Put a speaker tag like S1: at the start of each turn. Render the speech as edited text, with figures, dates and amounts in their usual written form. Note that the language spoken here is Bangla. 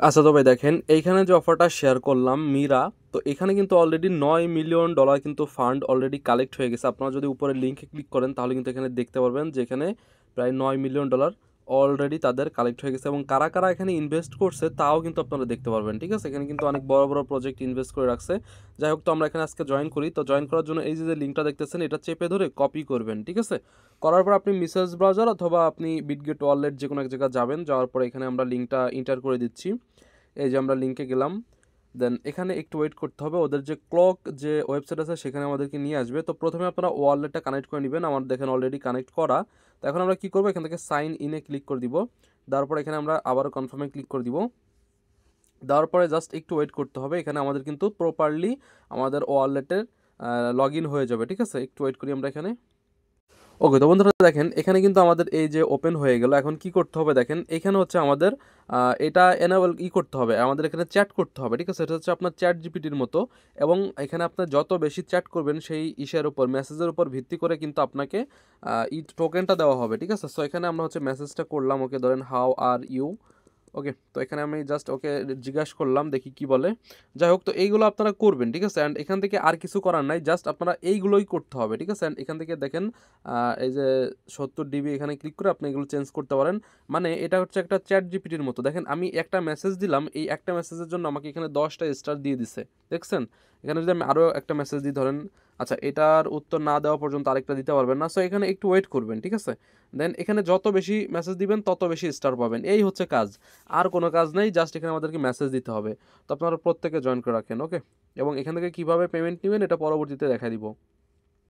S1: আচ্ছা, তবে দেখেন এইখানে যে অফারটা শেয়ার করলাম মিরা, তো এখানে কিন্তু অলরেডি $9 মিলিয়ন কিন্তু ফান্ড অলরেডি কালেক্ট হয়ে গেছে। আপনারা যদি উপরে লিঙ্কে ক্লিক করেন তাহলে কিন্তু এখানে দেখতে পারবেন যে এখানে প্রায় $9 মিলিয়ন অলরেডি তাদের কালেক্ট হয়ে গেছে, এবং কারা কারা এখানে ইনভেস্ট করছে তাও কিন্তু আপনারা দেখতে পারবেন। ঠিক আছে, এখানে কিন্তু অনেক বড় বড় প্রজেক্ট ইনভেস্ট করে রাখছে। যাই হোক, তো আমরা এখানে আজকে জয়েন করি। তো জয়েন করার জন্য এই যে লিঙ্কটা দেখতেছেন এটা চেপে ধরে কপি করবেন। ঠিক আছে, করার পর আপনি মেসেজ ব্রাউজার অথবা আপনি বিটগেট ওয়ালেট যে কোনো এক জায়গায় যাবেন, যাওয়ার পরে এখানে আমরা লিঙ্কটা এন্টার করে দিচ্ছি। এই যে আমরা লিঙ্কে গেলাম, দেন এখানে একটু ওয়েট করতে হবে, ওদের যে ক্লক যে ওয়েবসাইট আছে সেখানে আমাদেরকে নিয়ে আসবে। তো প্রথমে আপনারা ওয়ালেটটা কানেক্ট করে নেবেন, আমার দেখেন অলরেডি কানেক্ট করা। তো এখন আমরা কী করবো, এখান থেকে সাইন ইনে ক্লিক করে দিব, দেওয়ার পরে এখানে আমরা আবারও কনফার্মে ক্লিক করে দিব। দেওয়ার পরে জাস্ট একটু ওয়েট করতে হবে, এখানে আমাদের কিন্তু প্রপারলি আমাদের ওয়ালেটের লগ ইন হয়ে যাবে। ঠিক আছে, একটু ওয়েট করি আমরা এখানে। ওকে, তো বন্ধুরা দেখেন এখানে কিন্তু আমাদের এই যে ওপেন হয়ে গেল। এখন কি করতে হবে দেখেন, এখানে হচ্ছে আমাদের এটা এনেবল করতে হবে, আমাদের এখানে চ্যাট করতে হবে। ঠিক আছে, এটা হচ্ছে আপনার চ্যাট জিপিটির মতো, এবং এখানে আপনার যত বেশি চ্যাট করবেন সেই ইসের উপর, মেসেজের উপর ভিত্তি করে কিন্তু আপনাকে টোকেনটা দেওয়া হবে। ঠিক আছে, সো এখানে আমরা হচ্ছে মেসেজটা করলাম, ওকে ধরেন হাউ আর ইউ। ওকে, তো এখানে আমি জাস্ট ওকে জিজ্ঞাসা করলাম, দেখি কি বলে। যাই হোক, তো এইগুলো আপনারা করবেন। ঠিক আছে, অ্যান্ড এখান থেকে আর কিছু করার নাই, জাস্ট আপনারা এইগুলোই করতে হবে। ঠিক আছে, অ্যান্ড এখান থেকে দেখেন এই যে 70 ডিবি, এখানে ক্লিক করে আপনি এগুলো চেঞ্জ করতে পারেন। মানে এটা হচ্ছে একটা চ্যাট জিপিটির মতো। দেখেন আমি একটা মেসেজ দিলাম, এই একটা মেসেজের জন্য আমাকে এখানে 10টা স্টার দিয়ে দিছে, দেখছেন। এখানে যদি আমি আরও একটা মেসেজ দিই ধরেন, আচ্ছা এটার উত্তর না দেওয়া পর্যন্ত আরেকটা দিতে পারবেন না, সো এখানে একটু ওয়েট করবেন। ঠিক আছে, দেন এখানে যত বেশি মেসেজ দিবেন তত বেশি স্টার পাবেন, এই হচ্ছে কাজ, আর কোনো কাজ নেই। জাস্ট এখানে আমাদেরকে মেসেজ দিতে হবে। তো আপনারা প্রত্যেকে জয়েন করে রাখেন। ওকে, এবং এখান থেকে কীভাবে পেমেন্ট নেবেন এটা পরবর্তীতে দেখাই দিব।